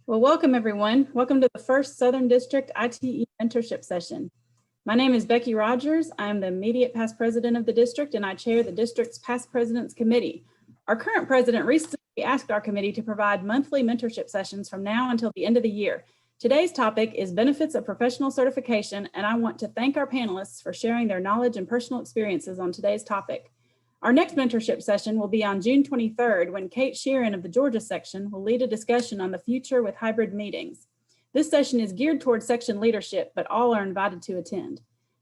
Well, welcome everyone. Welcome to the first Southern District ITE Mentorship Session. My name is Becky Rogers. I am the immediate past president of the district and I chair the district's past presidents committee. Our current president recently asked our committee to provide monthly mentorship sessions from now until the end of the year. Today's topic is benefits of professional certification, and I want to thank our panelists for sharing their knowledge and personal experiences on today's topic. Our next mentorship session will be on June 23rd when Kate Sheeran of the Georgia section will lead a discussion on the future with hybrid meetings. This session is geared towards section leadership, but all are invited to attend.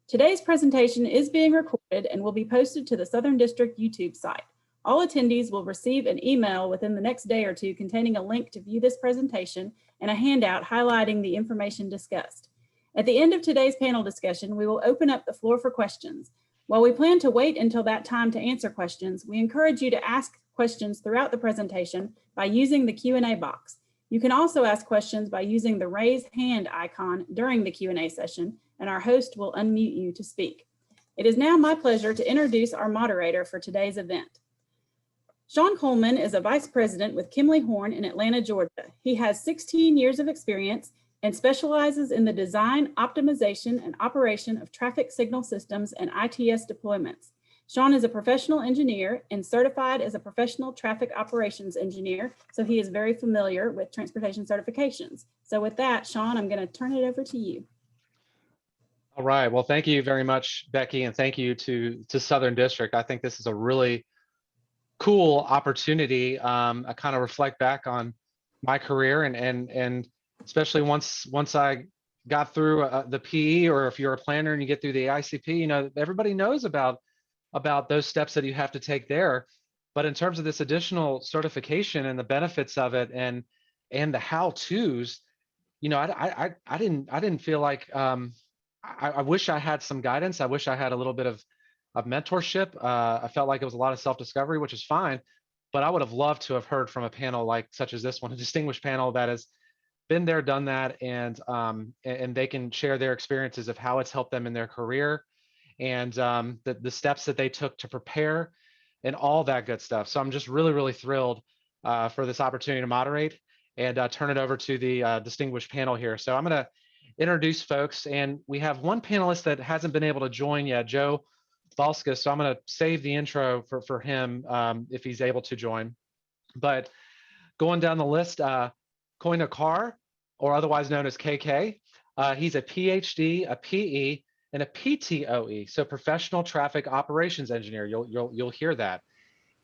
Today's presentation is being recorded and will be posted to the Southern District YouTube site. All attendees will receive an email within the next day or two containing a link to view this presentation and a handout highlighting the information discussed. At the end of today's panel discussion, we will open up the floor for questions. While we plan to wait until that time to answer questions, we encourage you to ask questions throughout the presentation by using the Q&A box. You can also ask questions by using the raise hand icon during the Q&A session, and our host will unmute you to speak. It is now my pleasure to introduce our moderator for today's event. Sean Coleman is a vice president with Kimley Horn in Atlanta, Georgia. He has 16 years of experience and specializes in the design, optimization, and operation of traffic signal systems and ITS deployments. Sean is a professional engineer and certified as a professional traffic operations engineer, so he is very familiar with transportation certifications. So with that, Sean, I'm going to turn it over to you. All right, well, thank you very much, Becky, and thank you to Southern District. I think this is a really cool opportunity. I kind of reflect back on my career and especially once I got through the PE, or if you're a planner and you get through the ICP, you know, everybody knows about those steps that you have to take there. But in terms of this additional certification and the benefits of it and the how-tos, you know, I didn't feel like I wish I had some guidance. I wish I had a little bit of mentorship. I felt like it was a lot of self-discovery, which is fine, but I would have loved to have heard from a panel like such as this one, a distinguished panel that has been there, done that, and they can share their experiences of how it's helped them in their career and the steps that they took to prepare and all that good stuff. So I'm just really, really thrilled for this opportunity to moderate and turn it over to the distinguished panel here. So I'm going to introduce folks, and we have one panelist that hasn't been able to join yet, Joe Valska, so I'm going to save the intro for him if he's able to join. But going down the list, Koina Carr, or otherwise known as KK. He's a PhD, a PE, and a PTOE, so Professional Traffic Operations Engineer. You'll hear that.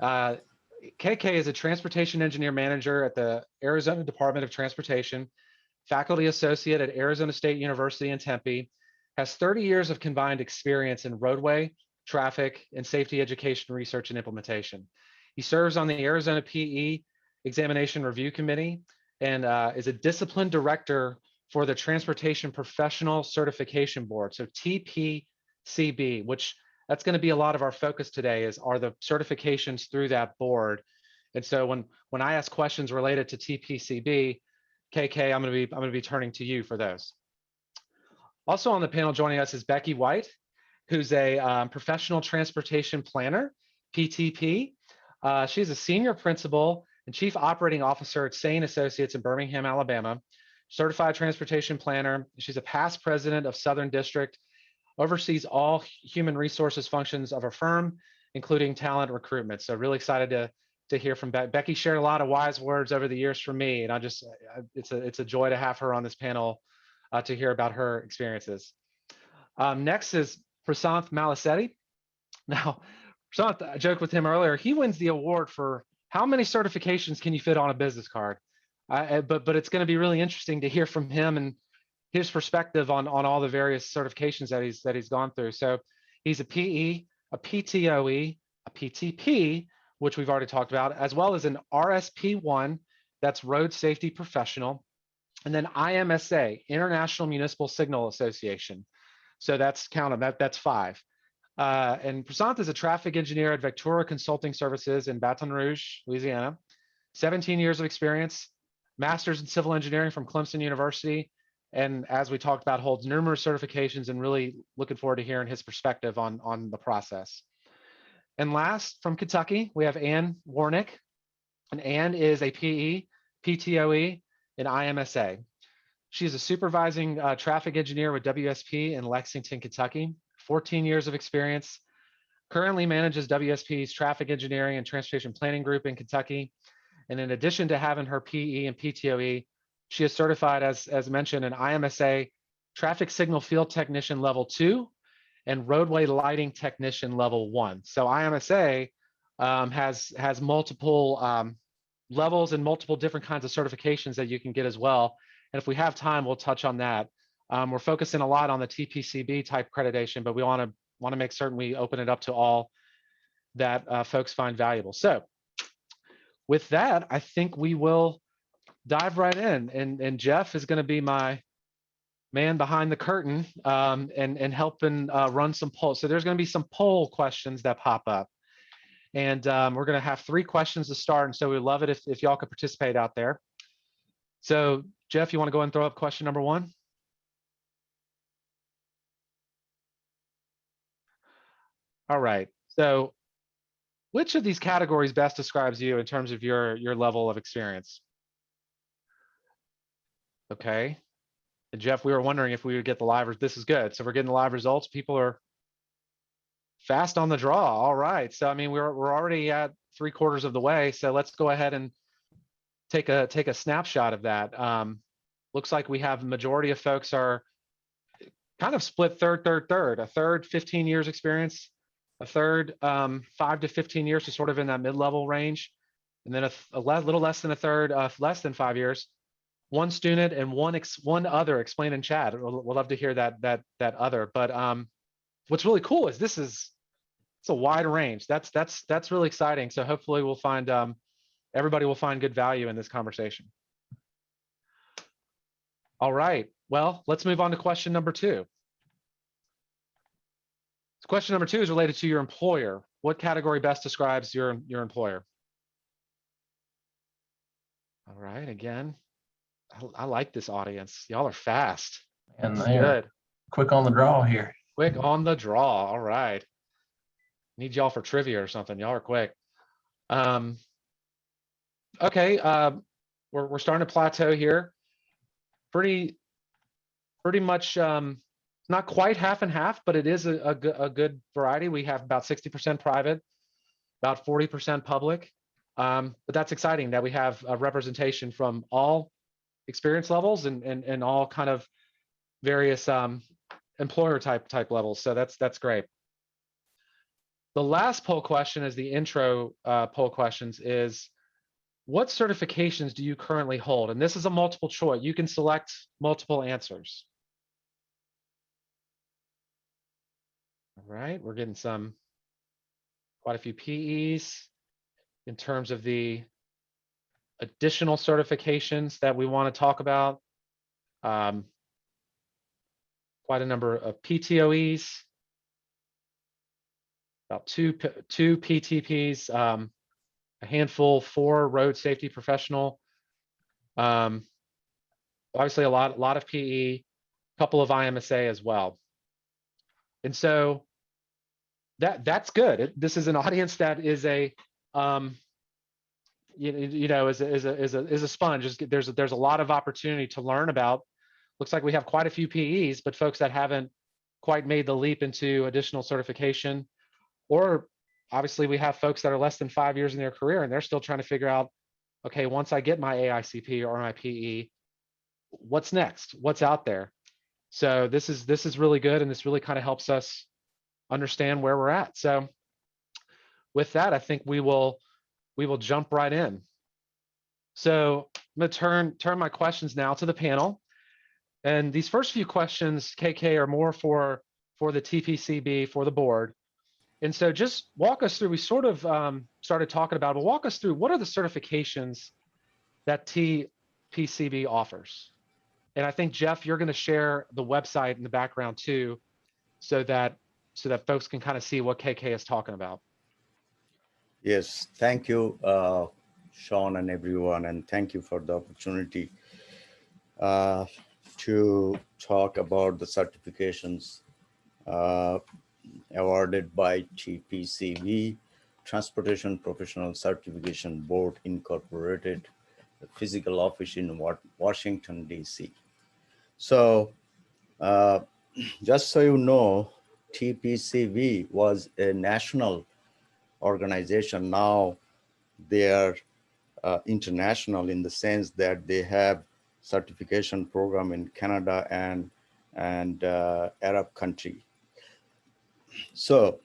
KK is a Transportation Engineer Manager at the Arizona Department of Transportation, Faculty Associate at Arizona State University in Tempe, has 30 years of combined experience in roadway, traffic, and safety education research and implementation. He serves on the Arizona PE Examination Review Committee and is a discipline director for the Transportation Professional Certification Board, so TPCB, which that's going to be a lot of our focus today are the certifications through that board. And so when I ask questions related to TPCB, KK, I'm going to be turning to you for those. Also on the panel joining us is Becky White, who's a professional transportation planner, PTP. She's a senior principal and chief operating officer at Sane Associates in Birmingham, Alabama, certified transportation planner. She's a past president of Southern District, oversees all human resources functions of her firm, including talent recruitment. So really excited to hear from Becky. Becky shared a lot of wise words over the years from me, and it's a joy to have her on this panel to hear about her experiences. Next is Prasanth Malasetti. Now, Prasanth, I joked with him earlier, he wins the award for how many certifications can you fit on a business card? But it's going to be really interesting to hear from him and his perspective on all the various certifications that he's gone through. So he's a PE, a PTOE, a PTP, which we've already talked about, as well as an RSP1, that's Road Safety Professional, and then IMSA, International Municipal Signal Association. So that's that's 5. And Prasanth is a traffic engineer at Vectura Consulting Services in Baton Rouge, Louisiana. 17 years of experience, master's in civil engineering from Clemson University, and as we talked about, holds numerous certifications, and really looking forward to hearing his perspective on the process. And last, from Kentucky, we have Ann Warnick, and Ann is a PE, PTOE, in IMSA. She is a supervising traffic engineer with WSP in Lexington, Kentucky, 14 years of experience, currently manages WSP's traffic engineering and transportation planning group in Kentucky. And in addition to having her PE and PTOE, she is certified, as mentioned, an IMSA traffic signal field technician level 2 and roadway lighting technician level 1. So IMSA has multiple levels and multiple different kinds of certifications that you can get as well. And if we have time, we'll touch on that. We're focusing a lot on the TPCB type accreditation, but we want to make certain we open it up to all that folks find valuable. So with that, I think we will dive right in. And Jeff is going to be my man behind the curtain and helping run some polls. So there's going to be some poll questions that pop up. And we're going to have 3 questions to start. And so we'd love it if y'all could participate out there. So Jeff, you want to go and throw up question number 1? All right. So which of these categories best describes you in terms of your level of experience? Okay. And Jeff, we were wondering if we would get the live. This is good. So we're getting the live results. People are fast on the draw. All right. So I mean, we're already at 3/4 of the way. So let's go ahead and take a snapshot of that. Looks like we have the majority of folks are kind of split third. A third 15 years experience, a third 5 to 15 years, so sort of in that mid-level range, and then a little less than a third, less than 5 years. 1 student and one other. Explain in chat. We'll love to hear that other. But what's really cool is it's a wide range. That's really exciting. So hopefully we'll find everybody will find good value in this conversation. All right. Well, let's move on to question number 2. Question number 2 is related to your employer. What category best describes your employer? All right. Again, I like this audience. Y'all are fast. And That's they're good. quick on the draw here. Quick on the draw. All right. Need y'all for trivia or something. Y'all are quick. Okay. We're starting to plateau here. Pretty much not quite half and half, but it is a good variety. We have about 60% private, about 40% public. But that's exciting that we have a representation from all experience levels and all kind of various employer type levels. So that's great. The last poll question is the intro poll questions is, what certifications do you currently hold? And this is a multiple choice. You can select multiple answers. All right, we're getting quite a few PEs in terms of the additional certifications that we want to talk about. Quite a number of PTOEs, about two PTPs, a handful, 4 road safety professional. Obviously a lot of PE, a couple of IMSA as well. And so that's good. This is an audience that is a is a sponge. There's a lot of opportunity to learn about. Looks like we have quite a few PEs, but folks that haven't quite made the leap into additional certification, or obviously we have folks that are less than 5 years in their career and they're still trying to figure out, okay, once I get my AICP or my PE, what's next? What's out there? So this is really good, and this really kind of helps us understand where we're at. So with that, I think we will jump right in. So I'm going to turn my questions now to the panel. And these first few questions, KK, are more for the TPCB, for the board. And so just walk us through, we sort of started talking about, but walk us through, what are the certifications that TPCB offers? And I think, Jeff, you're going to share the website in the background too, so that folks can kind of see what KK is talking about. Yes, thank you, Sean and everyone, and thank you for the opportunity to talk about the certifications awarded by TPCB, Transportation Professional Certification Board Incorporated, the physical office in Washington, D.C. So uh, just so you know, TPCV was a national organization. Now they are international in the sense that they have certification program in Canada and Arab country. So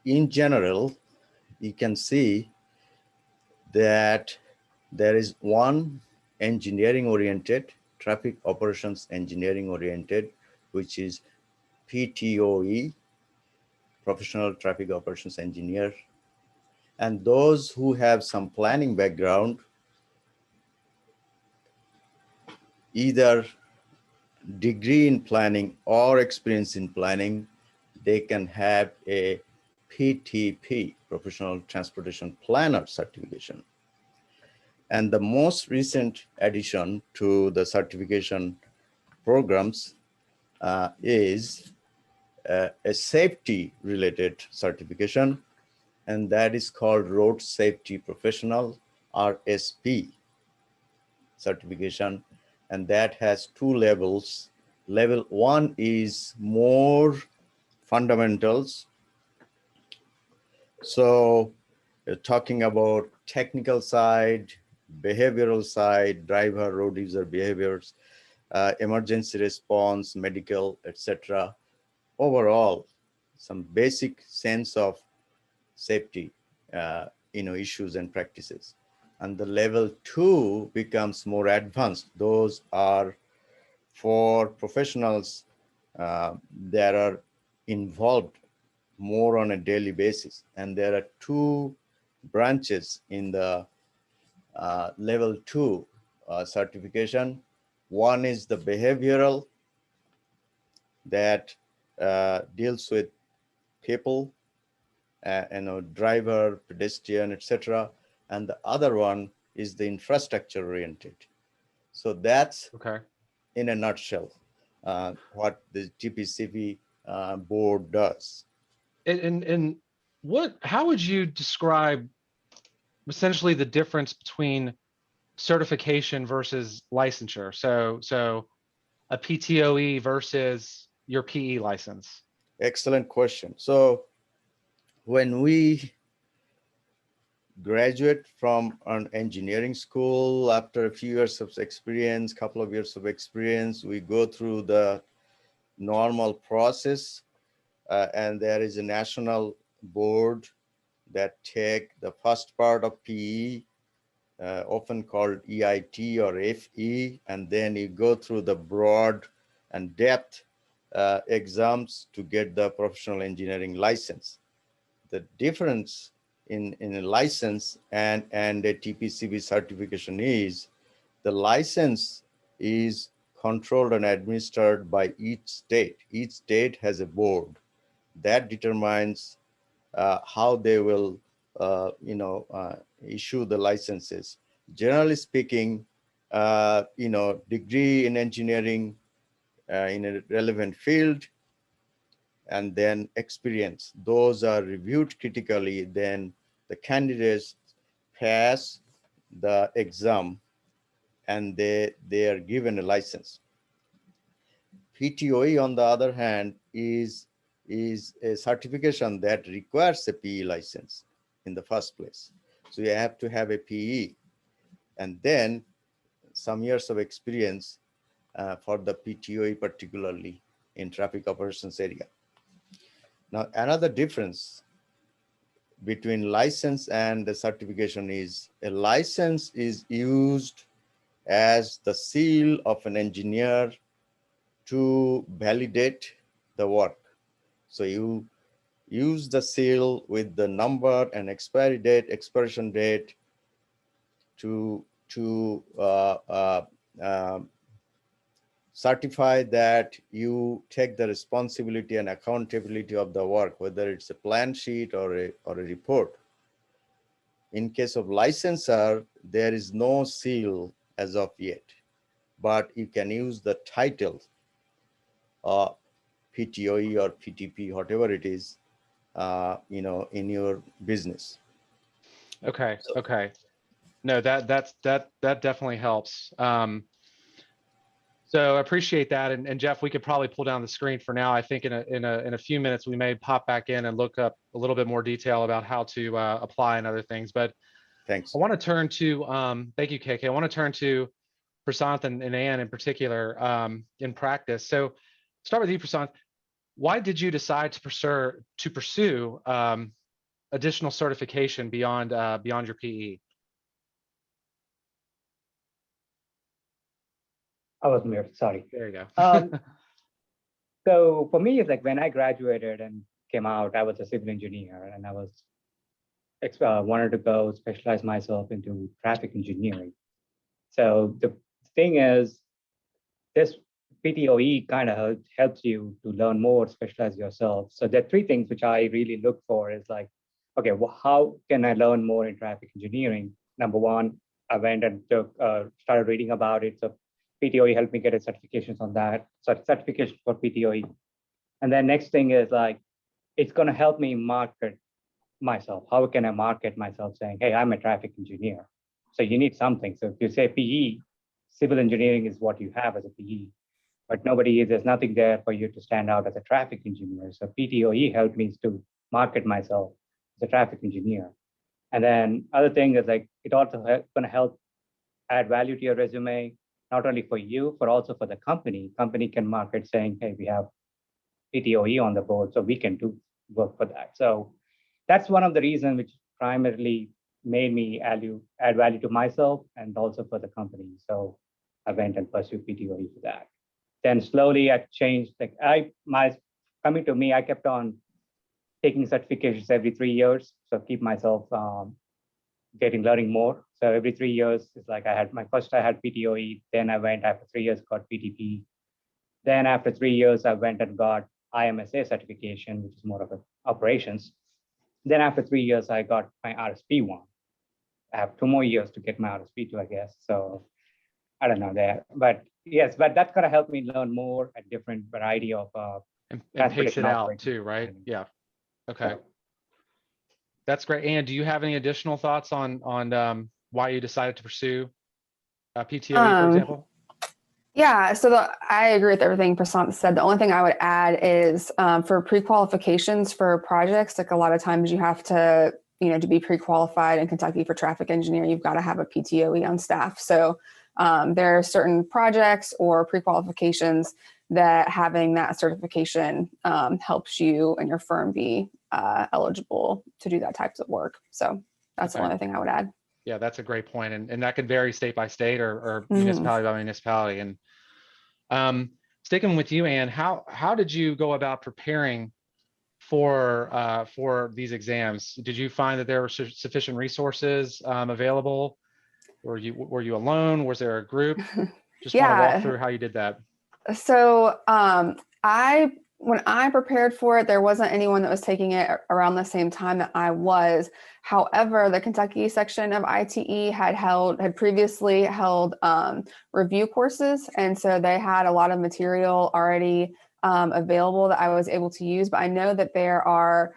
in general, you can see that there is one engineering oriented, traffic operations engineering oriented, which is PTOE, Professional Traffic Operations Engineer. And those who have some planning background, either degree in planning or experience in planning, they can have a PTP, Professional Transportation Planner certification. And the most recent addition to the certification programs is a safety related certification, and that is called Road Safety Professional, RSP certification. And that has two levels. Level 1 is more fundamentals. So talking about technical side, behavioral side, driver, road user behaviors, emergency response, medical, etc. Overall, some basic sense of safety, issues and practices. And the level 2 becomes more advanced. Those are for professionals that are involved more on a daily basis. And there are two branches in the level 2 certification. One is the behavioral that deals with people, driver, pedestrian, etc. And the other one is the infrastructure oriented. So that's Okay. in a nutshell what the TPCV board does. And how would you describe essentially the difference between certification versus licensure? So a PTOE versus your PE license. Excellent question. So when we graduate from an engineering school, after a few years of experience, couple of years of experience, we go through the normal process, and there is a national board that take the first part of PE, often called EIT or FE, and then you go through the broad and depth exams to get the professional engineering license. The difference in a license and a TPCB certification is the license is controlled and administered by each state. Each state has a board that determines how they will issue the licenses. Generally speaking, degree in engineering in a relevant field, and then experience. Those are reviewed critically. Then the candidates pass the exam and they are given a license. PTOE, on the other hand, is a certification that requires a PE license in the first place. So you have to have a PE and then some years of experience for the PTOE, particularly in traffic operations area. Now, another difference between license and the certification is a license is used as the seal of an engineer to validate the work. So you use the seal with the number and expiry date, expiration date to certify that you take the responsibility and accountability of the work, whether it's a plan sheet or a report. In case of licensor, there is no seal as of yet, but you can use the title, PTOE or PTP, whatever it is, in your business. Okay. Okay. No, that definitely helps. So I appreciate that. And Jeff, we could probably pull down the screen for now. I think in a few minutes, we may pop back in and look up a little bit more detail about how to apply and other things. But Thanks. I want to turn to, thank you, KK. I want to turn to Prasanth and Ann in particular in practice. So start with you, Prasanth. Why did you decide to pursue additional certification beyond your PE? I was muted, sorry. There you Um, go. So for me, it's like when I graduated and came out, I was a civil engineer and I was wanted to go specialize myself into traffic engineering. So the thing is, this PTOE kind of helps you to learn more, specialize yourself. So there are three things which I really look for is like, okay, well, how can I learn more in traffic engineering? Number one, I went and started reading about it. So PTOE helped me get a certifications on that. So certification for PTOE. And then next thing is like, it's going to help me market myself. How can I market myself saying, hey, I'm a traffic engineer. So you need something. So if you say PE, civil engineering is what you have as a PE, but there's nothing there for you to stand out as a traffic engineer. So PTOE helped me to market myself as a traffic engineer. And then other thing is like, it also going to help add value to your resume, not only for you, but also for the company. Company can market saying, hey, we have PTOE on the board, so we can do work for that. So that's one of the reasons which primarily made me add value to myself and also for the company. So I went and pursued PTOE for that. Then slowly I changed, coming to me, I kept on taking certifications every 3 years. So keep myself learning more. So every 3 years, it's like I had PTOE, then I went after 3 years, got PTP. Then after 3 years, I went and got IMSA certification, which is more of operations. Then after 3 years, I got my RSP one. I have 2 more years to get my RSP two, I guess. So I don't know there, but yes, but that's gonna help me learn more a different variety of and pace it out too, right? Yeah. Okay. That's great. And do you have any additional thoughts on why you decided to pursue PTOE, for example? Yeah, so I agree with everything Prasanth said. The only thing I would add is for pre-qualifications for projects, like a lot of times you have to, to be pre-qualified in Kentucky for traffic engineering, you've got to have a PTOE on staff. So there are certain projects or pre-qualifications that having that certification helps you and your firm be eligible to do that types of work. So that's the only thing I would add. Yeah, that's a great point. And that can vary state by state or municipality by municipality. And sticking with you, Ann, how did you go about preparing for these exams? Did you find that there were sufficient resources available? Were you alone? Was there a group? Just want to walk through how you did that. So when I prepared for it, there wasn't anyone that was taking it around the same time that I was. However, the Kentucky section of ITE had previously held review courses. And so they had a lot of material already available that I was able to use. But I know that there are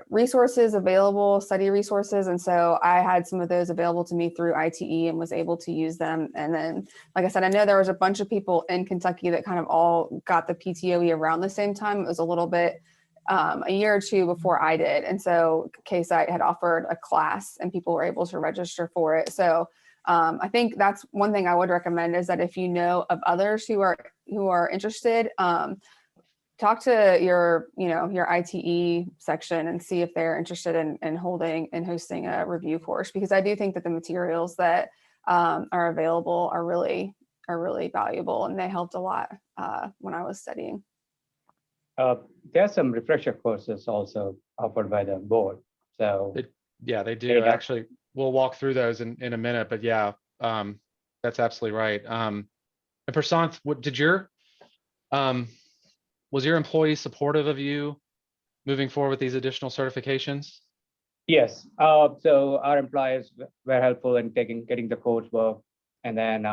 resources available, study resources. And so I had some of those available to me through ITE and was able to use them. And then, like I said, I know there was a bunch of people in Kentucky that kind of all got the PTOE around the same time. It was a little bit a year or two before I did. And so GAITE had offered a class and people were able to register for it. So I think that's one thing I would recommend is that if you know of others who are interested, talk to your ITE section and see if they're interested in holding and hosting a review course, because I do think that the materials that are available are really valuable and they helped a lot when I was studying. There are some refresher courses also offered by the board. So they do. Actually, we'll walk through those in a minute, but yeah, that's absolutely right. And Prasanth, was your employee supportive of you moving forward with these additional certifications? Yes. So our employees were helpful in getting the coursework, and then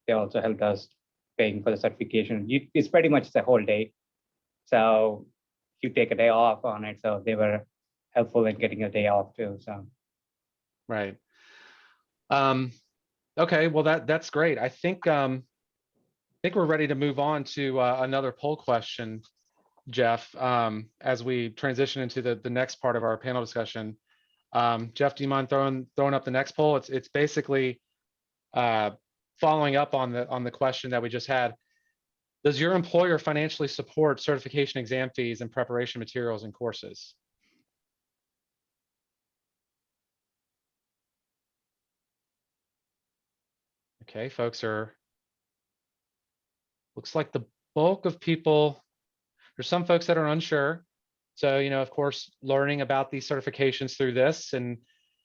they also helped us paying for the certification. It's pretty much the whole day. So you take a day off on it. So they were helpful in getting a day off too. So. Right. Okay, well that's great. I think we're ready to move on to another poll question, Jeff, as we transition into the next part of our panel discussion. Jeff, do you mind throwing up the next poll? It's basically following up on the question that we just had. Does your employer financially support certification exam fees and preparation materials and courses? Okay, folks looks like the bulk of people, there's some folks that are unsure. So, of course, learning about these certifications through this, and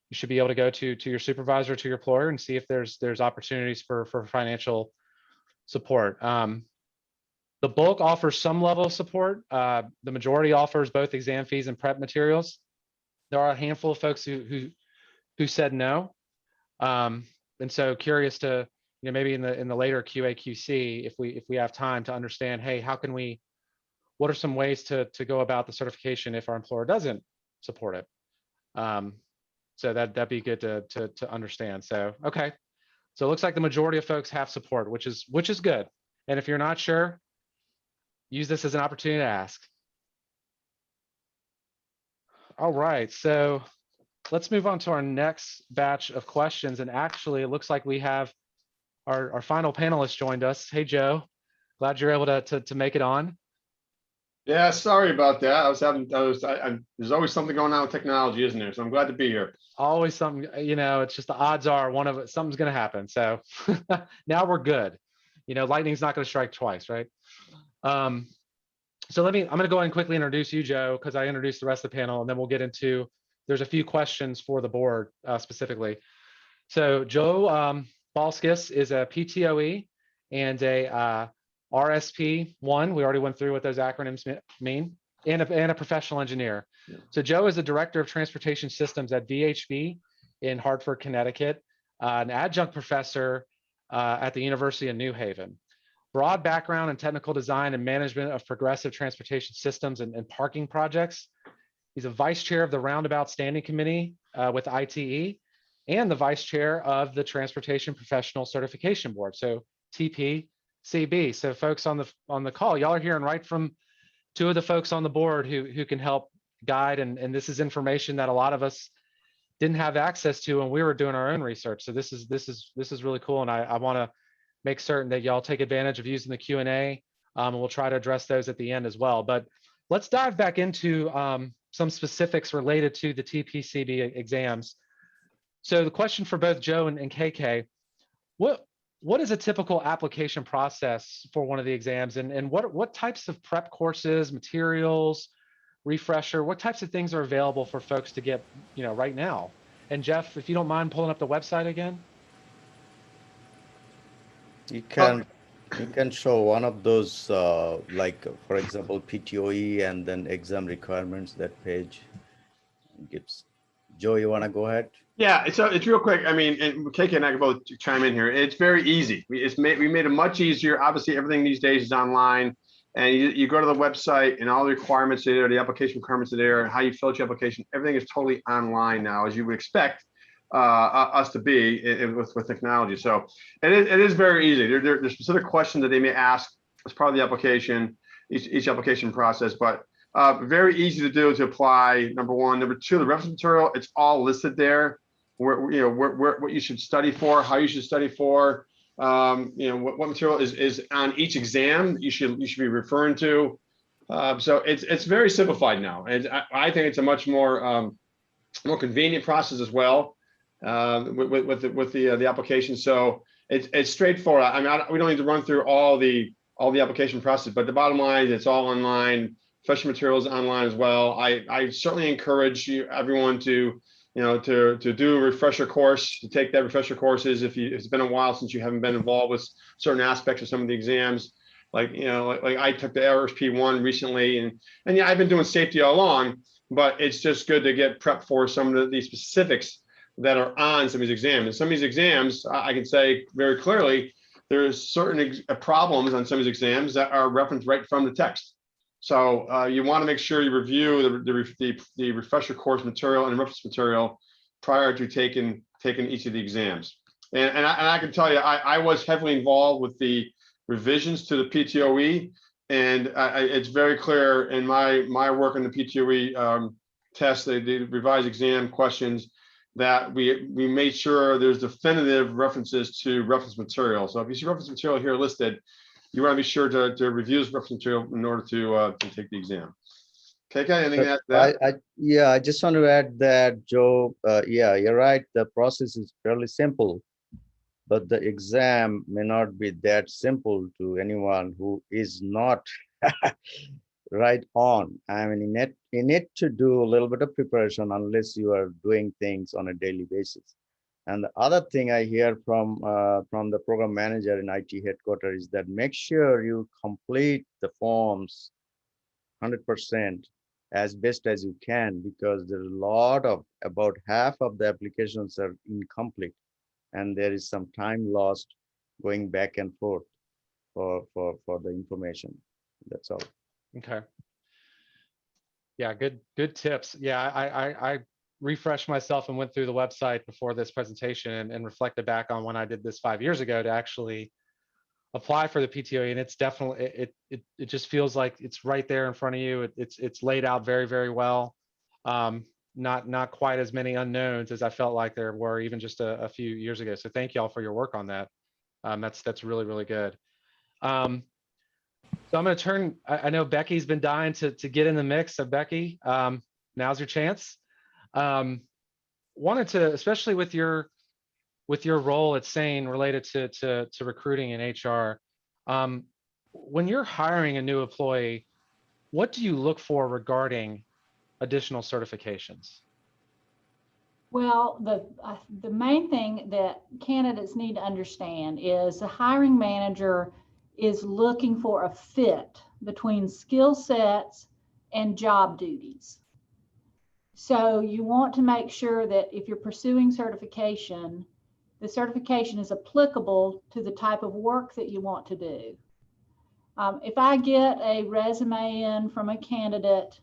you should be able to go to your supervisor, to your employer, and see if there's opportunities for financial support. The bulk offers some level of support. The majority offers both exam fees and prep materials. There are a handful of folks who said no. And so curious to, maybe in the later QA/QC, if we have time to understand, hey, what are some ways to go about the certification if our employer doesn't support it? So that'd be good to understand. So, okay. So it looks like the majority of folks have support, which is good. And if you're not sure, use this as an opportunity to ask. All right, so let's move on to our next batch of questions. And actually, it looks like we have our final panelist joined us. Hey, Joe, glad you're able to make it on. Yeah, sorry about that. There's always something going on with technology, isn't there? So I'm glad to be here. Always something, it's just the odds are something's going to happen. So now we're good. Lightning's not going to strike twice, right? So I'm going to go ahead and quickly introduce you, Joe, because I introduced the rest of the panel, and then we'll get into, there's a few questions for the board specifically. So Joe Balskis is a PTOE and a RSP1. We already went through what those acronyms mean, and a professional engineer. Yeah. So Joe is the director of transportation systems at VHB in Hartford, Connecticut, an adjunct professor at the University of New Haven. Broad background in technical design and management of progressive transportation systems and parking projects. He's a vice chair of the Roundabout Standing Committee with ITE and the vice chair of the Transportation Professional Certification Board, so TPCB. So folks on the call, y'all are hearing right from two of the folks on the board who can help guide, and this is information that a lot of us didn't have access to when we were doing our own research. So this is really cool, and I want to make certain that y'all take advantage of using the Q&A, and we'll try to address those at the end as well. But let's dive back into some specifics related to the TPCB exams. So the question for both Joe and KK, what is a typical application process for one of the exams, and what types of prep courses, materials, refresher, what types of things are available for folks to get, right now? And Jeff, if you don't mind pulling up the website again. You can show one of those, like, for example, PTOE and then exam requirements, that page gives. Joe, you want to go ahead? Yeah, so it's real quick. I mean, and KK and I can both chime in here. It's very easy. We made it much easier. Obviously, everything these days is online, and you go to the website and all the requirements are there, the application requirements are there, how you fill out your application. Everything is totally online now, as you would expect us to be with technology. So it is very easy. There's specific questions that they may ask as part of the application, each application process, but very easy to do, to apply. Number one. Number two, the reference material, it's all listed there. What you should study for, how you should study for, what material is on each exam that you should be referring to. So it's very simplified now, and I think it's a much more convenient process as well with the application. So it's straightforward. I mean, we don't need to run through all the application process, but the bottom line is it's all online. Professional materials online as well. I certainly encourage everyone to do a refresher course, to take that refresher courses if it's been a while since you haven't been involved with certain aspects of some of the exams. Like I took the RSP1 recently, and yeah, I've been doing safety all along, but it's just good to get prepped for some of the specifics that are on some of these exams. And some of these exams, I can say very clearly, there's certain problems on some of these exams that are referenced right from the text. So you want to make sure you review the refresher course material and reference material prior to taking taken each of the exams. And I can tell you, I was heavily involved with the revisions to the PTOE, and it's very clear in my work on the PTOE test, the revised exam questions, that we made sure there's definitive references to reference material. So if you see reference material here listed, you want to be sure to review this reference material in order to take the exam. Okay, anything to add to that? Yeah, I just want to add that, Joe. Yeah, you're right. The process is fairly simple, but the exam may not be that simple to anyone who is not right on. I mean, you need to do a little bit of preparation unless you are doing things on a daily basis. And the other thing I hear from the program manager in IT headquarters is that make sure you complete the forms 100% as best as you can, because there's a lot of, about half of the applications are incomplete, and there is some time lost going back and forth for the information. That's all. Okay. Yeah, good tips. Yeah, I refreshed myself and went through the website before this presentation and reflected back on when I did this 5 years ago to actually apply for the PTOE, and it's definitely it just feels like it's right there in front of you. It's laid out very, very well. Not quite as many unknowns as I felt like there were even just a few years ago. So thank you all for your work on that. That's really, really good. So I'm going to turn, I know Becky's been dying to get in the mix. So Becky, now's your chance. Wanted to, especially with your role at SANE related to recruiting and HR, when you're hiring a new employee, what do you look for regarding additional certifications? Well, the main thing that candidates need to understand is the hiring manager is looking for a fit between skill sets and job duties. So you want to make sure that if you're pursuing certification, the certification is applicable to the type of work that you want to do. If I get a resume in from a candidate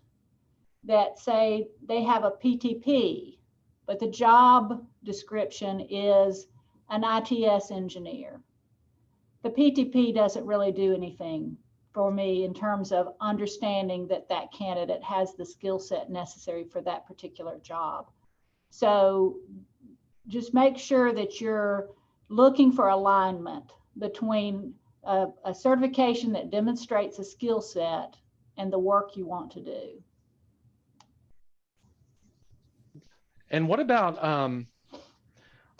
that say they have a PTP, but the job description is an ITS engineer, the PTP doesn't really do anything for me in terms of understanding that that candidate has the skill set necessary for that particular job. So just make sure that you're looking for alignment between a certification that demonstrates a skill set and the work you want to do. And what about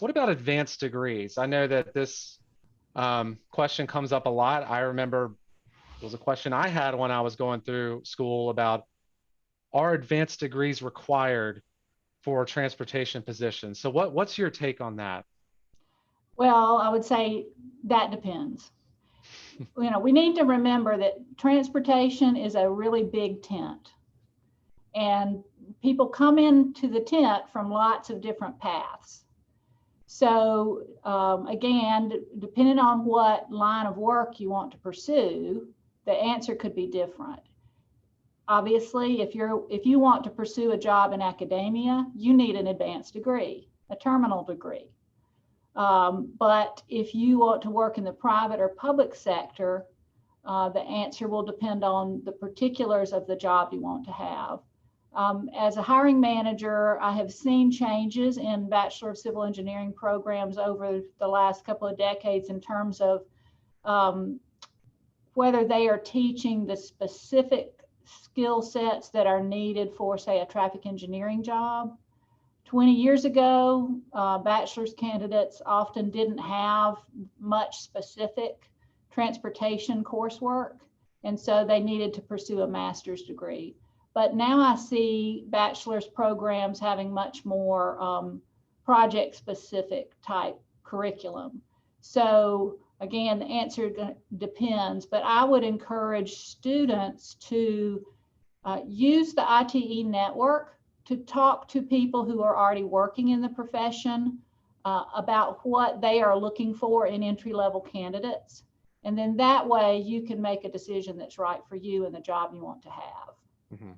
advanced degrees? I know that this question comes up a lot. I remember it was a question I had when I was going through school about, are advanced degrees required for transportation positions? So what's your take on that? Well, I would say that depends. You know, we need to remember that transportation is a really big tent, and people come into the tent from lots of different paths. So again, depending on what line of work you want to pursue, the answer could be different. Obviously, if you want to pursue a job in academia, you need an advanced degree, a terminal degree. But if you want to work in the private or public sector, the answer will depend on the particulars of the job you want to have. As a hiring manager, I have seen changes in Bachelor of Civil Engineering programs over the last couple of decades in terms of whether they are teaching the specific skill sets that are needed for, say, a traffic engineering job. 20 years ago, bachelor's candidates often didn't have much specific transportation coursework, and so they needed to pursue a master's degree. But now I see bachelor's programs having much more project-specific type curriculum. So again, the answer depends, but I would encourage students to use the ITE network to talk to people who are already working in the profession about what they are looking for in entry-level candidates. And then that way you can make a decision that's right for you and the job you want to have. Mm-hmm.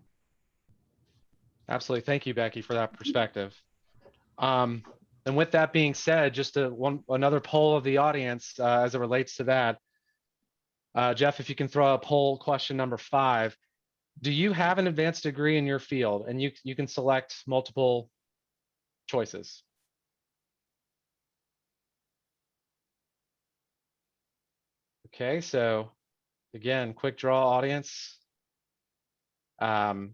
Absolutely. Thank you, Becky, for that perspective. And with that being said, just another poll of the audience as it relates to that. Jeff, if you can throw a poll question number 5. Do you have an advanced degree in your field? And you can select multiple choices. Okay, so again, quick draw audience. Couple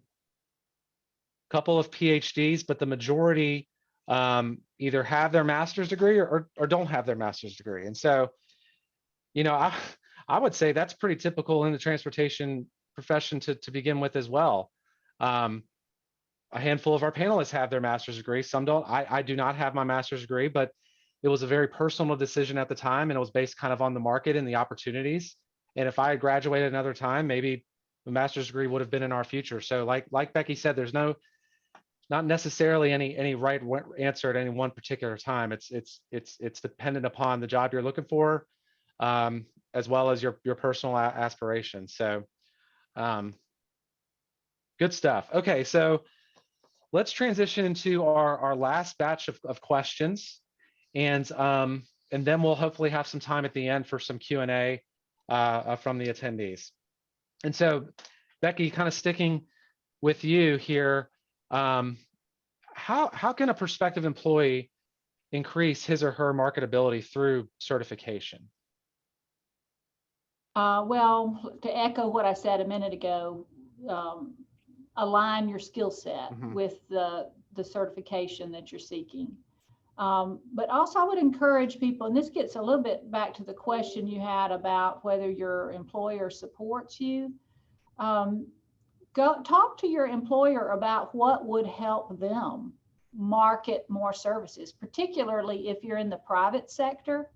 of PhDs, but the majority either have their master's degree or don't have their master's degree. And so, you know, I would say that's pretty typical in the transportation profession to begin with as well. A handful of our panelists have their master's degree. Some don't. I do not have my master's degree, but it was a very personal decision at the time, and it was based kind of on the market and the opportunities. And if I had graduated another time, maybe the master's degree would have been in our future. So like Becky said, there's not necessarily any right answer at any one particular time. It's dependent upon the job you're looking for, as well as your personal aspirations. So good stuff. Okay, so let's transition into our last batch of questions, and then we'll hopefully have some time at the end for some Q&A from the attendees. And so, Becky, kind of sticking with you here, how can a prospective employee increase his or her marketability through certification? Well, to echo what I said a minute ago, align your skill set with the certification that you're seeking. But also I would encourage people, and this gets a little bit back to the question you had about whether your employer supports you. Go talk to your employer about what would help them market more services, particularly if you're in the private sector.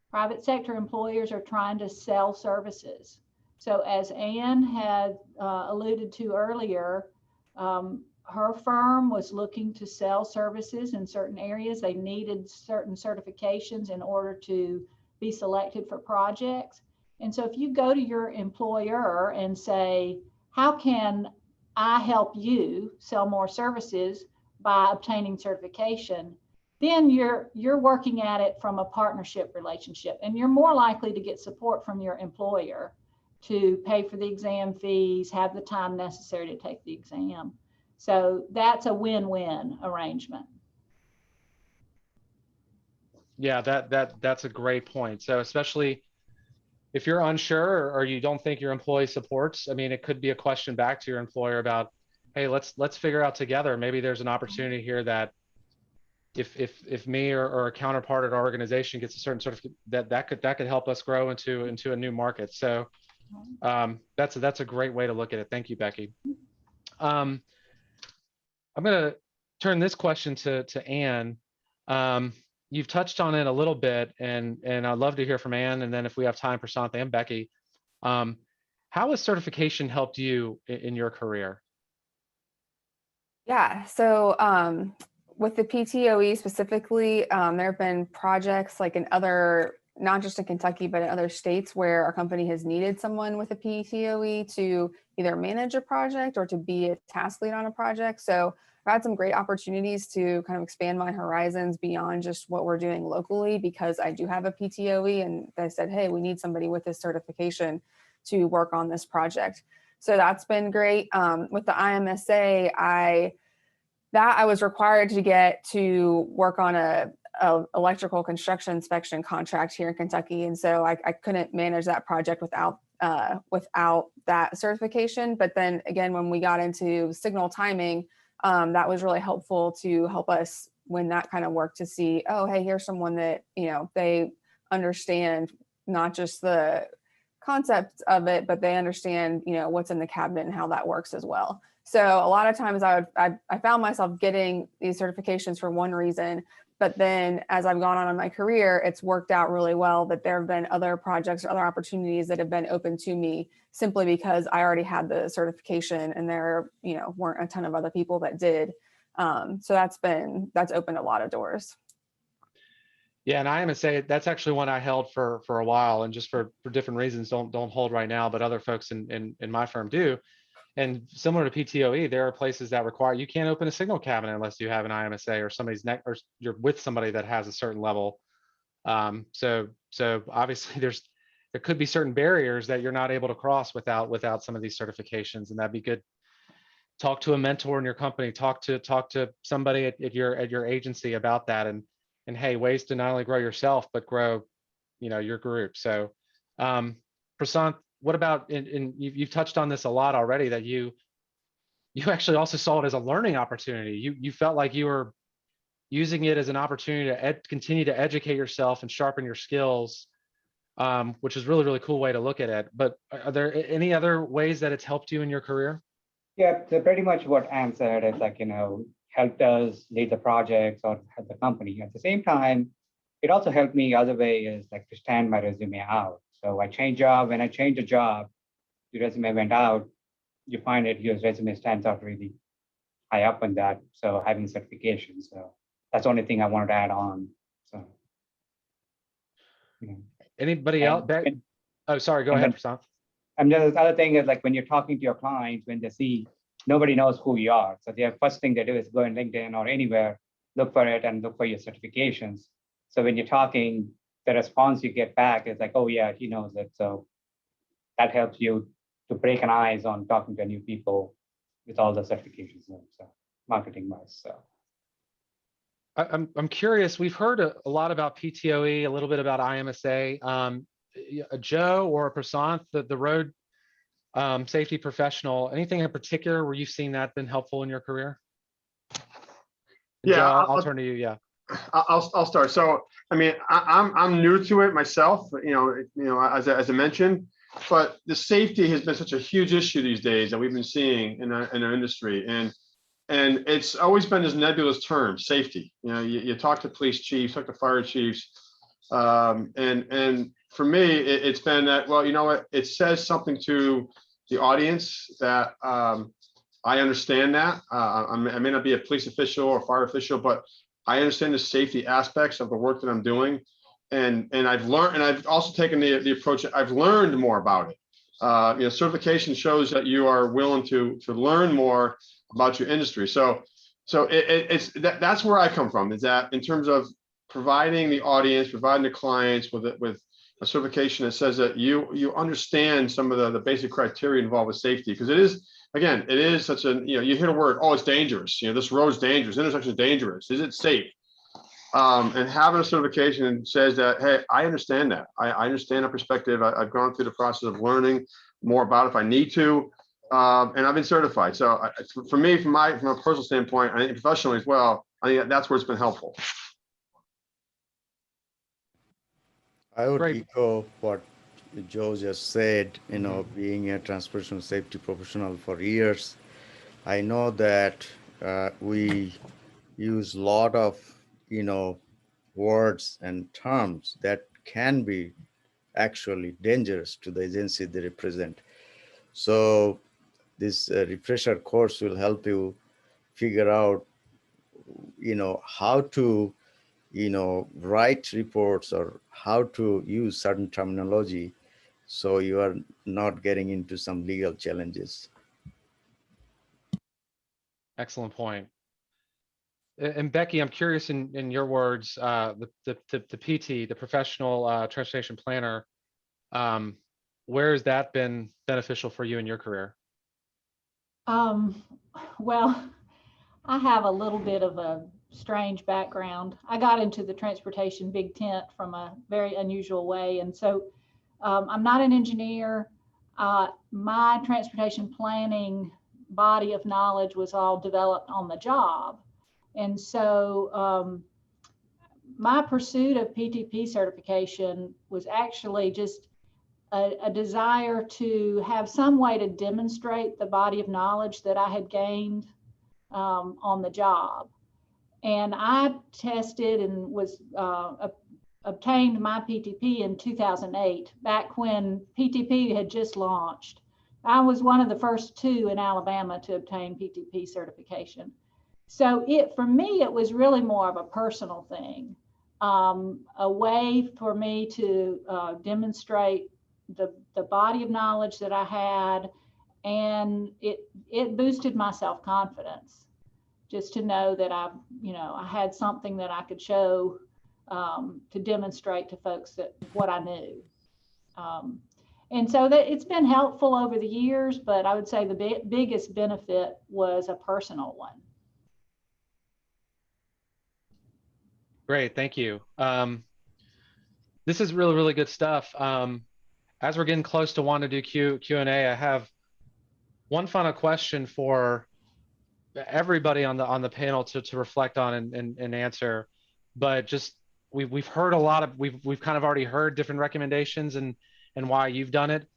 Private sector employers are trying to sell services. So as Ann had alluded to earlier, her firm was looking to sell services in certain areas. They needed certain certifications in order to be selected for projects. And so if you go to your employer and say, how can I help you sell more services by obtaining certification? Then you're working at it from a partnership relationship, and you're more likely to get support from your employer to pay for the exam fees, have the time necessary to take the exam. So that's a win-win arrangement. Yeah, that's a great point. So especially if you're unsure or you don't think your employee supports, I mean, it could be a question back to your employer about, hey, let's figure out together. Maybe there's an opportunity here that if me or a counterpart at our organization gets a certain sort of that could help us grow into a new market. So that's a great way to look at it. Thank you, Becky. I'm going to turn this question to Ann. You've touched on it a little bit, and I'd love to hear from Ann, and then if we have time for Santha and Becky. How has certification helped you in your career? Yeah, so with the PTOE specifically, there have been projects like in other, not just in Kentucky, but in other states where our company has needed someone with a PTOE to either manage a project or to be a task lead on a project. So I've had some great opportunities to kind of expand my horizons beyond just what we're doing locally, because I do have a PTOE, and they said, hey, we need somebody with this certification to work on this project. So that's been great. With the IMSA, I was required to get to work on a electrical construction inspection contract here in Kentucky. And so I couldn't manage that project without that certification. But then again, when we got into signal timing, that was really helpful to help us win that kind of work, to see, oh, hey, here's someone that, they understand not just the concept of it, but they understand, what's in the cabinet and how that works as well. So a lot of times I found myself getting these certifications for one reason, but then as I've gone on in my career, it's worked out really well that there have been other projects or other opportunities that have been open to me simply because I already had the certification, and there, weren't a ton of other people that did. So that's opened a lot of doors. Yeah, and I am gonna say that's actually one I held for a while, and just for different reasons, don't hold right now, but other folks in my firm do. And similar to PTOE, there are places that require, you can't open a signal cabinet unless you have an IMSA or somebody's neck, or you're with somebody that has a certain level. So obviously there could be certain barriers that you're not able to cross without some of these certifications, and that'd be good. Talk to a mentor in your company, talk to somebody at your agency about that, and hey, ways to not only grow yourself, but grow, your group. So Prasant, what about, you've touched on this a lot already, that you actually also saw it as a learning opportunity. You felt like you were using it as an opportunity to continue to educate yourself and sharpen your skills, which is really, really cool way to look at it. But are there any other ways that it's helped you in your career? Yeah, so pretty much what Anne said is like, helped us lead the projects or help the company. At the same time, it also helped me other way is like to stand my resume out. So I changed job. When I changed a job, the resume went out. You find it, your resume stands out really high up in that. So having certification. So that's the only thing I wanted to add on. So. Anybody else? Oh, sorry. Go ahead, Prasant. And the other thing is like when you're talking to your clients, when they see nobody knows who you are. So the first thing they do is go in LinkedIn or anywhere, look for it and look for your certifications. So when you're talking, the response you get back is like, oh yeah, he knows it. So that helps you to break an ice on talking to new people with all the certifications. So marketing wise. So. I'm curious. We've heard a lot about PTOE, a little bit about IMSA. Joe or Prasant, the road safety professional, anything in particular where you've seen that been helpful in your career? Yeah, Joe, I'll turn to you. Yeah, I'll start. So I mean, I'm new to it myself. As I mentioned, but the safety has been such a huge issue these days that we've been seeing in our industry, and it's always been this nebulous term, safety. You talk to police chiefs, talk to fire chiefs, and for me, it's been that, well, you know what, it says something to the audience that I understand that. I may not be a police official or fire official, but I understand the safety aspects of the work that I'm doing. And I've learned, and I've also taken the approach, I've learned more about it. Certification shows that you are willing to learn more about your industry. So that's where I come from, is that in terms of providing the audience, providing the clients with a certification that says that you understand some of the basic criteria involved with safety, because it is such a, you hear the word, oh, it's dangerous. This road's dangerous, intersection is dangerous. Is it safe? And having a certification says that, hey, I understand that. I understand the perspective. I've gone through the process of learning more about it if I need to, and I've been certified. So for me, from a personal standpoint, I think professionally as well, I think that's where it's been helpful. I would echo what Joe just said. Being a transportation safety professional for years, I know that we use a lot of words and terms that can be actually dangerous to the agency they represent. So this refresher course will help you figure out how to write reports or how to use certain terminology so you are not getting into some legal challenges. excellent point. And Becky, I'm curious in your words, the PT, the professional transportation planner, where has that been beneficial for you in your career? Well, I have a little bit of a strange background. I got into the transportation big tent from a very unusual way. And so I'm not an engineer. My transportation planning body of knowledge was all developed on the job. And so my pursuit of PTP certification was actually just a desire to have some way to demonstrate the body of knowledge that I had gained on the job. And I tested and was obtained my PTP in 2008, back when PTP had just launched. I was one of the first two in Alabama to obtain PTP certification. So for me, it was really more of a personal thing, a way for me to demonstrate the body of knowledge that I had, And it boosted my self-confidence just to know that I had something that I could show to demonstrate to folks that what I knew. And so that it's been helpful over the years, but I would say the biggest benefit was a personal one. Great, thank you. This is really, really good stuff. As we're getting close to wanting to do Q&A, I have one final question for everybody on the panel to reflect on and answer. But just we've heard a lot of we've kind of already heard different recommendations and why you've done it.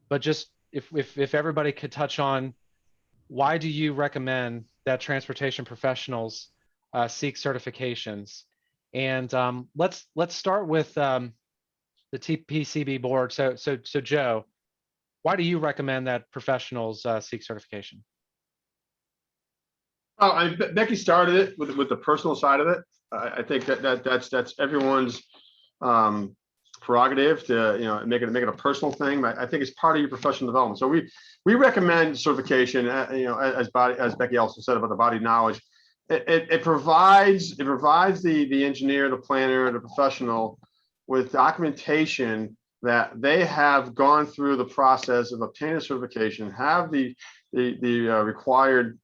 But just if everybody could touch on, why do you recommend that transportation professionals seek certifications? And let's start with the TPCB board. So Joe, why do you recommend that professionals seek certification? Oh, Becky started it with the personal side of it. I think that's everyone's prerogative to make it a personal thing. But I think it's part of your professional development. So we recommend certification. As Becky also said about the body of knowledge, it provides the engineer, the planner, the professional with documentation that they have gone through the process of obtaining a certification, have the required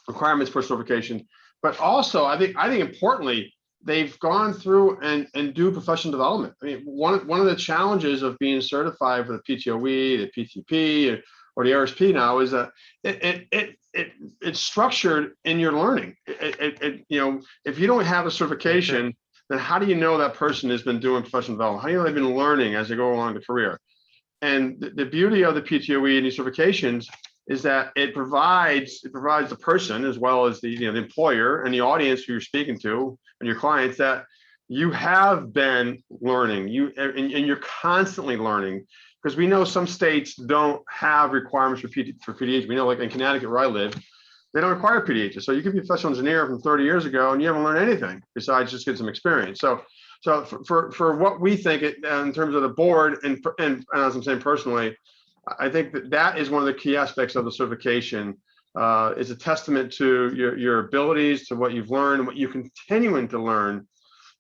requirements for certification, but also I think importantly, they've gone through and do professional development. I mean, one of the challenges of being certified for the PTOE, the PTP, or the RSP now is that it's structured in your learning. If you don't have a certification, then how do you know that person has been doing professional development? How do you know they've been learning as they go along the career? And the beauty of the PTOE and these certifications is that it provides the person as well as the employer and the audience who you're speaking to and your clients that you have been learning, and you're constantly learning, because we know some states don't have requirements for PDH. We know, like in Connecticut where I live, they don't require PDHs. So you could be a professional engineer from 30 years ago and you haven't learned anything besides just get some experience. So for what we think in terms of the board and as I'm saying personally, I think that is one of the key aspects of the certification. Is a testament to your abilities, to what you've learned, and what you're continuing to learn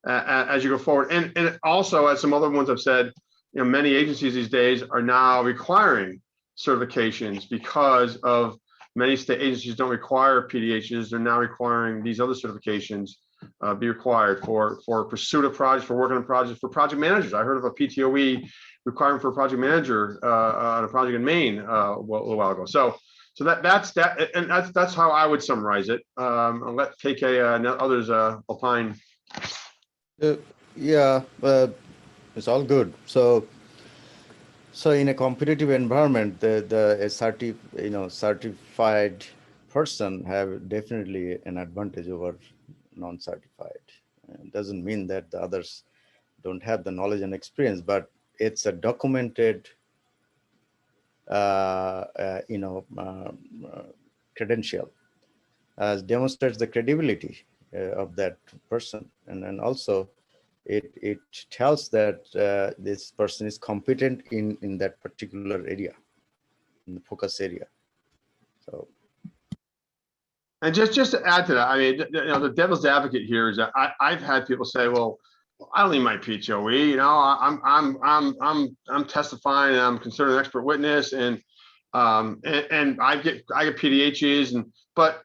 as you go forward. And also, as some other ones have said, many agencies these days are now requiring certifications because of many state agencies don't require PDHs. They're now requiring these other certifications be required for pursuit of projects, for working on projects, for project managers. I heard of a PTOE requirement for a project manager on a project in Maine a little while ago. So that's that, and that's how I would summarize it. I'll let KK and others opine. Yeah, it's all good. So in a competitive environment, a certified person have definitely an advantage over non-certified. It doesn't mean that the others don't have the knowledge and experience, but it's a documented credential, demonstrates the credibility of that person, and then also it tells that this person is competent in that particular area, in the focus area. So, and just to add to that, I mean, the devil's advocate here is that I've had people say, well, I don't need my PTOE. I'm testifying and I'm considered an expert witness, and I get PDHs, but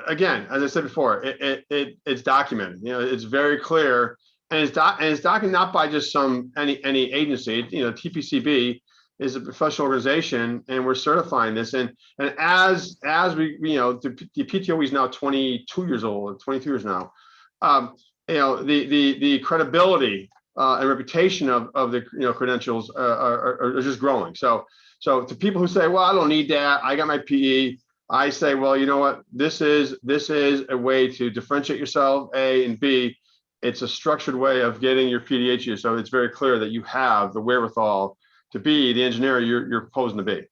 again, as I said before, it's documented. It's very clear, and it's documented not by just any agency. TPCB is a professional organization, and we're certifying this. And as we, the PTOE is now 22 years old, 22 years now. The credibility and reputation of the credentials are just growing. So to people who say, well, I don't need that, I got my PE, I say, well, you know what, this is a way to differentiate yourself, A, and B, it's a structured way of getting your PDHU. So it's very clear that you have the wherewithal to be the engineer you're proposing to be,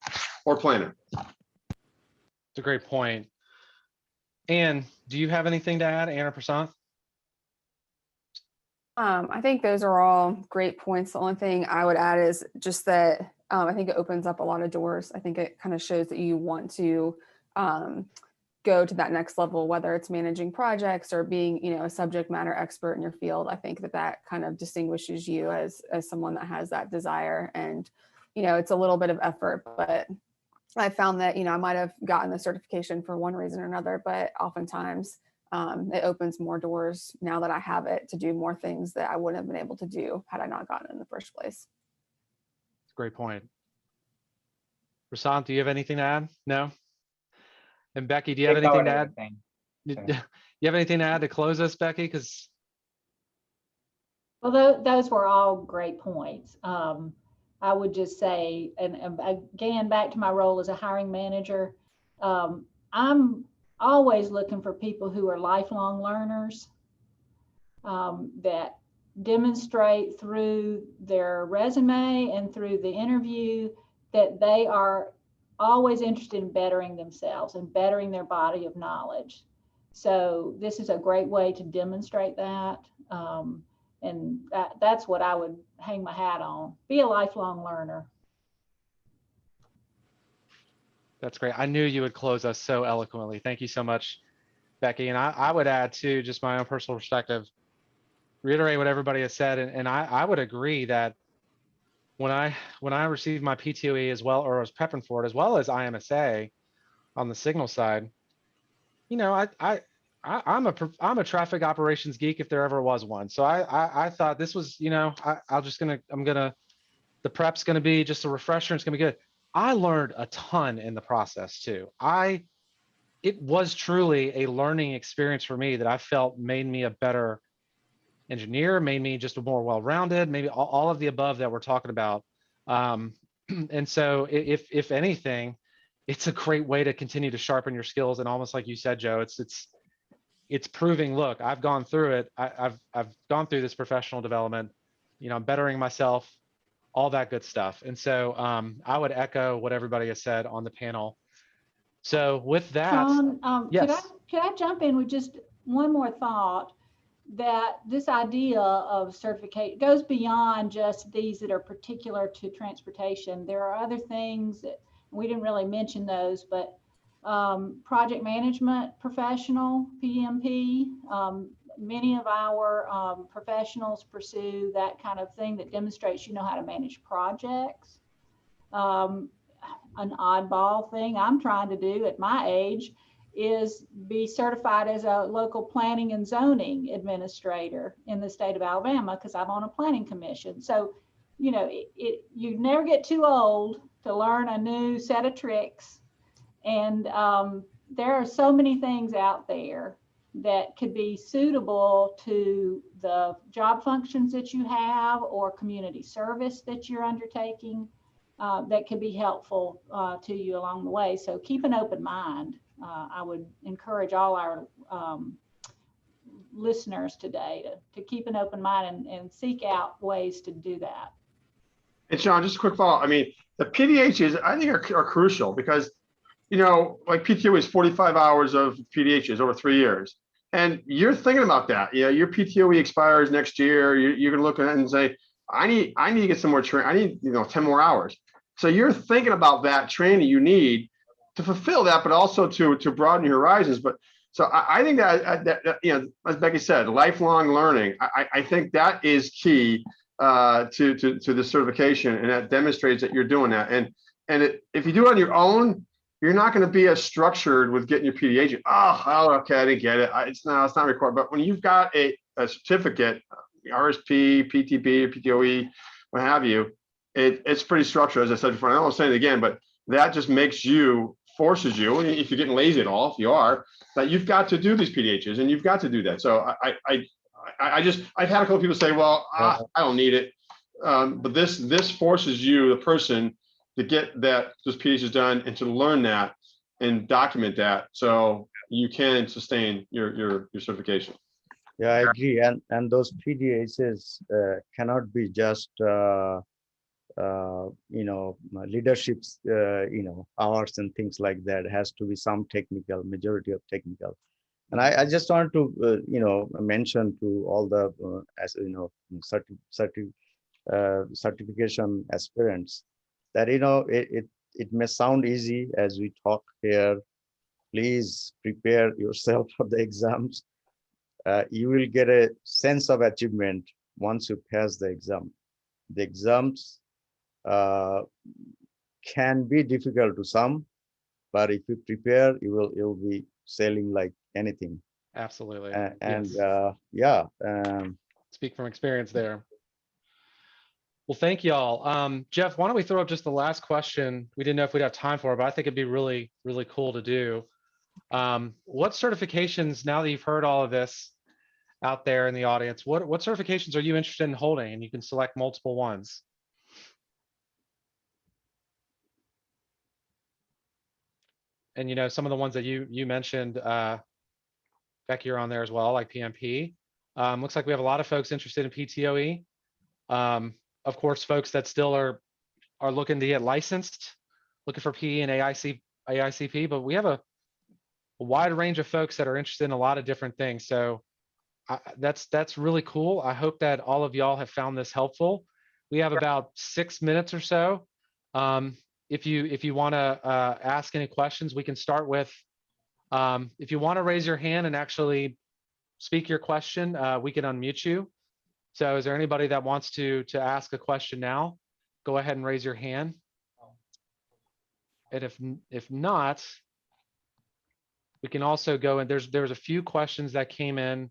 or planner. It's a great point. Anne, do you have anything to add, Anne or Prasanth? I think those are all great points. The only thing I would add is just that I think it opens up a lot of doors. I think it kind of shows that you want to go to that next level, whether it's managing projects or being, a subject matter expert in your field. I think that kind of distinguishes you as someone that has that desire. And, it's a little bit of effort, but I found that, I might have gotten the certification for one reason or another, but oftentimes it opens more doors now that I have it to do more things that I wouldn't have been able to do had I not gotten it in the first place. Great point. Prasant, do you have anything to add? No? And Becky, do you have anything to add? You have anything to add to close us, Becky? Because well, those were all great points. I would just say, and again, back to my role as a hiring manager, I'm always looking for people who are lifelong learners, that demonstrate through their resume and through the interview that they are always interested in bettering themselves and bettering their body of knowledge. So this is a great way to demonstrate that. And that's what I would hang my hat on. Be a lifelong learner. that's great. I knew you would close us so eloquently. Thank you so much, Becky. And I would add too, just my own personal perspective, reiterate what everybody has said. And I would agree that when I received my PTOE as well, or was prepping for it, as well as IMSA on the signal side, I'm a traffic operations geek if there ever was one. So I thought this was, the prep's gonna be just a refresher. It's gonna be good. I learned a ton in the process too. It was truly a learning experience for me that I felt made me a better engineer, made me just a more well-rounded, maybe all of the above that we're talking about. And so if anything, it's a great way to continue to sharpen your skills. And almost like you said, Joe, it's proving, look, I've gone through it. I've gone through this professional development, I'm bettering myself, all that good stuff. And so I would echo what everybody has said on the panel. So with that, Sean, yes. could I jump in with just one more thought, that this idea of certificate goes beyond just these that are particular to transportation. There are other things that we didn't really mention those, but project management professional, PMP, many of our professionals pursue that kind of thing that demonstrates you know how to manage projects. An oddball thing I'm trying to do at my age is be certified as a local planning and zoning administrator in the state of Alabama, because I'm on a planning commission. So, you never get too old to learn a new set of tricks. And there are so many things out there that could be suitable to the job functions that you have or community service that you're undertaking, that could be helpful to you along the way. So keep an open mind. I would encourage all our listeners today to keep an open mind and seek out ways to do that. And Sean, just a quick follow-up. I mean, the PDHs, I think are crucial because, like PTO is 45 hours of PDHs over 3 years. And you're thinking about that. Your PTOE expires next year. You're going to look at it and say, I need to get some more training. I need, 10 more hours. So you're thinking about that training you need to fulfill that, but also to broaden your horizons. But so I think that as Becky said, lifelong learning, I think that is key to the certification, and that demonstrates that you're doing that. And if you do it on your own, you're not going to be as structured with getting your PDH. Oh, okay, I didn't get it. It's not required. But when you've got a certificate, RSP, PTP, PTOE, what have you, it's pretty structured, as I said before. I don't want to say it again, but that just forces you, and if you're getting lazy at all, if you are, that you've got to do these PDHs and you've got to do that. So I've had a couple of people say, well, I don't need it. But this forces you, the person, to get those PDHs done and to learn that and document that so you can sustain your certification. Yeah, I agree. And those PDHs cannot be just leaderships, hours and things like that. It has to be some technical, majority of technical. And I just want to, mention to all the, as you know, certification aspirants that, it may sound easy as we talk here. Please prepare yourself for the exams. You will get a sense of achievement once you pass the exam. The exams can be difficult to some, but if you prepare, you'll be sailing like anything. Absolutely. And yes. Speak from experience there. Well, thank you all. Jeff, why don't we throw up just the last question? We didn't know if we'd have time for it, but I think it'd be really, really cool to do. What certifications, now that you've heard all of this out there in the audience, what certifications are you interested in holding? And you can select multiple ones. And some of the ones that you mentioned, Becky, you're on there as well, like PMP. Looks like we have a lot of folks interested in PTOE. Of course, folks that still are looking to get licensed, looking for PE and AICP, but we have a wide range of folks that are interested in a lot of different things. So that's really cool. I hope that all of y'all have found this helpful. We have about 6 minutes or so. If you want to ask any questions, we can start with, if you want to raise your hand and actually speak your question, we can unmute you. So is there anybody that wants to ask a question now? Go ahead and raise your hand. And if not, we can also go, and there's a few questions that came in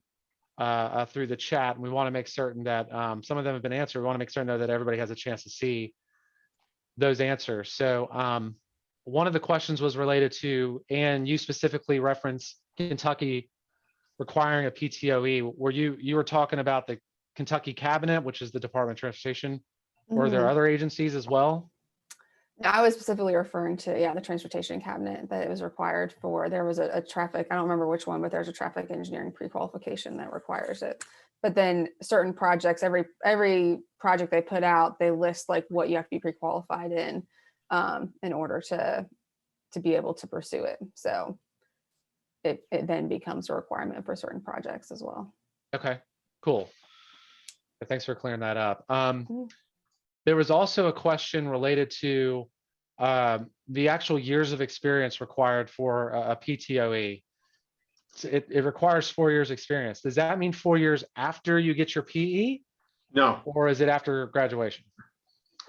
through the chat, and we want to make certain that some of them have been answered. We want to make certain though that everybody has a chance to see those answers. So one of the questions was related to, and you specifically referenced Kentucky requiring a PTOE. Were you were talking about the Kentucky Cabinet, which is the Department of Transportation, or are there other agencies as well? No, I was specifically referring to, the Transportation Cabinet, that it was required for, there was a traffic, I don't remember which one, but there's a traffic engineering pre-qualification that requires it. But then certain projects, every project they put out, they list like what you have to be pre-qualified in order to be able to pursue it. So it then becomes a requirement for certain projects as well. Okay, cool. Thanks for clearing that up. There was also a question related to the actual years of experience required for a PTOE. It requires 4 years experience. Does that mean 4 years after you get your PE? No. Or is it after graduation?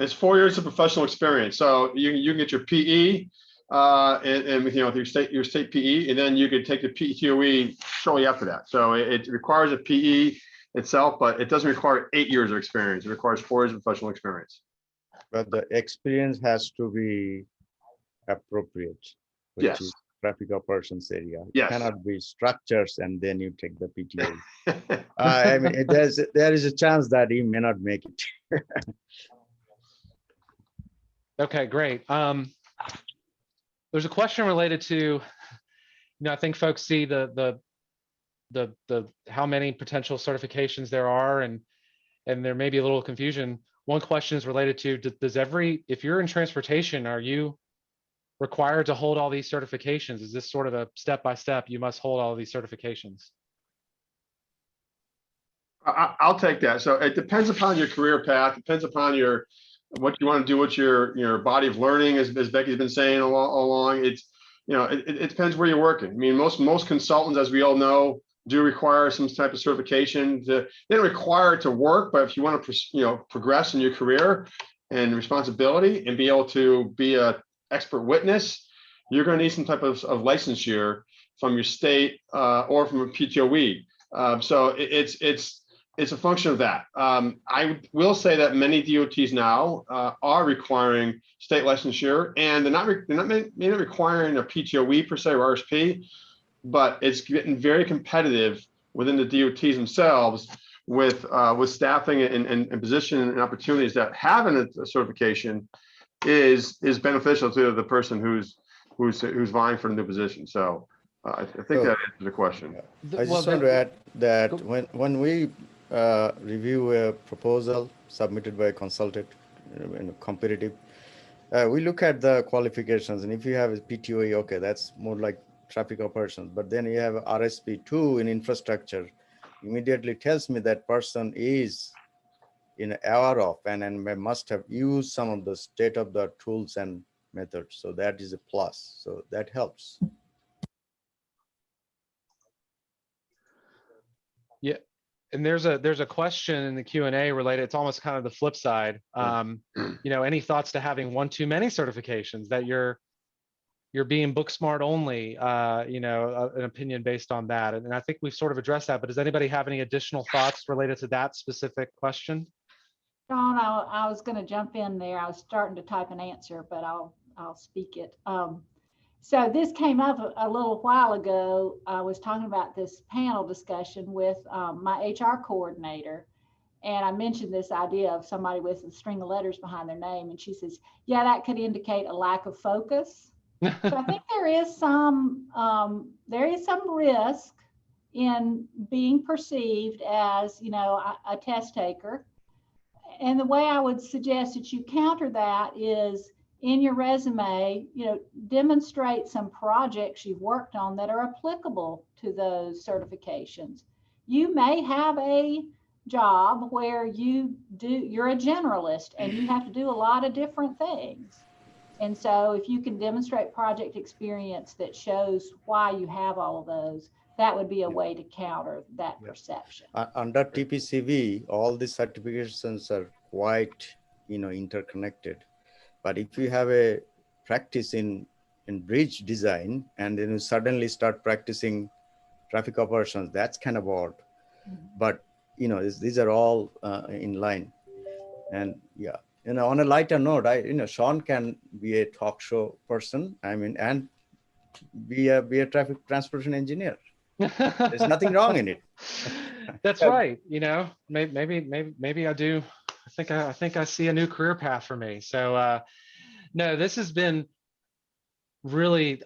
It's 4 years of professional experience. So you can get your PE and with your state PE, and then you could take the PTOE shortly after that. So it requires a PE itself, but it doesn't require 8 years of experience. It requires 4 years of professional experience. But the experience has to be appropriate, which is traffic operations area. It cannot be structures and then you take the PTO. I mean, there is a chance that you may not make it. Okay, great. There's a question related to, I think folks see the how many potential certifications there are, and there may be a little confusion. One question is related to, if you're in transportation, are you required to hold all these certifications? Is this sort of a step-by-step, you must hold all of these certifications? I'll take that. So it depends upon your career path, depends upon what you want to do with your body of learning, as Becky's been saying all along. It's, it depends where you're working. I mean, most consultants, as we all know, do require some type of certification. They don't require it to work, but if you want to, progress in your career and responsibility and be able to be a expert witness, you're going to need some type of licensure from your state or from a PTOE. So it's a function of that. I will say that many DOTs now are requiring state licensure, and they're not requiring a PTOE per se or RSP, but it's getting very competitive within the DOTs themselves with staffing and position and opportunities that having a certification is beneficial to the person who's vying for the new position. So I think that answers the question. I just want to add that when we review a proposal submitted by a consultant, competitive, we look at the qualifications, and if you have a PTOE, okay, that's more like traffic operations, but then you have RSP2 in infrastructure, immediately tells me that person is aware of and must have used some of the state-of-the-art tools and methods. So that is a plus. So that helps. Yeah, and there's a question in the Q&A related. It's almost kind of the flip side. Any thoughts to having one too many certifications, that you're being book smart only, an opinion based on that. And I think we've sort of addressed that, but does anybody have any additional thoughts related to that specific question? Sean, I was going to jump in there. I was starting to type an answer, but I'll speak it. So this came up a little while ago. I was talking about this panel discussion with my HR coordinator, and I mentioned this idea of somebody with a string of letters behind their name, and she says, yeah, that could indicate a lack of focus. So I think there is some risk in being perceived as, a test taker. And the way I would suggest that you counter that is in your resume, demonstrate some projects you've worked on that are applicable to those certifications. You may have a job where you're a generalist and you have to do a lot of different things. And so if you can demonstrate project experience that shows why you have all of those, that would be a way to counter that perception. Under TPCV, all the certifications are quite, interconnected. But if you have a practice in bridge design and then you suddenly start practicing traffic operations, that's kind of odd. But, these are all in line. And yeah, on a lighter note, Sean can be a talk show person, and be a traffic transportation engineer. There's nothing wrong in it. That's right. Maybe I do. I think I see a new career path for me. So no, this has been really,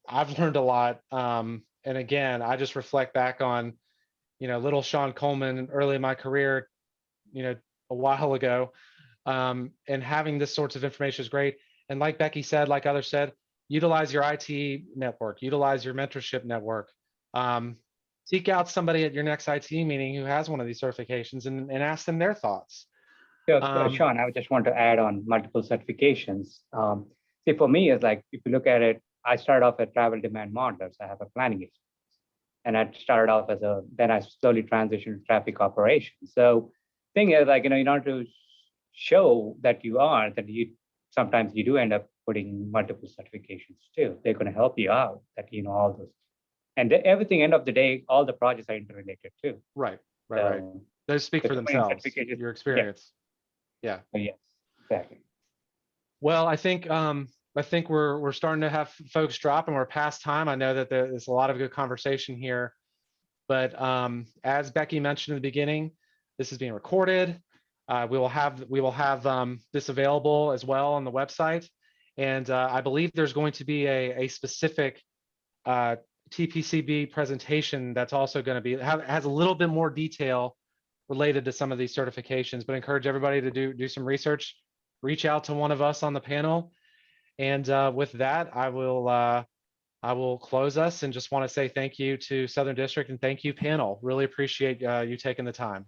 I've learned a lot. And again, I just reflect back on, little Sean Coleman early in my career, a while ago. And having this sorts of information is great. And like Becky said, like others said, utilize your IT network, utilize your mentorship network. Seek out somebody at your next IT meeting who has one of these certifications and ask them their thoughts. Sean, I would just want to add on multiple certifications. See, for me, it's like, if you look at it, I started off at travel demand modelers. I have a planning experience. And I started off then I slowly transitioned to traffic operations. So thing is, like, in order to show that sometimes you do end up putting multiple certifications too. They're going to help you out, that, all those. And everything, end of the day, all the projects are interrelated too. Right. Those speak for themselves, your experience. Yeah. Yes, exactly. Well, I think we're starting to have folks drop and we're past time. I know that there's a lot of good conversation here, but as Becky mentioned in the beginning, this is being recorded. We will have this available as well on the website, and I believe there's going to be a specific TPCB presentation that's also going to has a little bit more detail related to some of these certifications. But I encourage everybody to do some research, reach out to one of us on the panel, and with that, I will close us and just want to say thank you to Southern District and thank you, panel. Really appreciate you taking the time.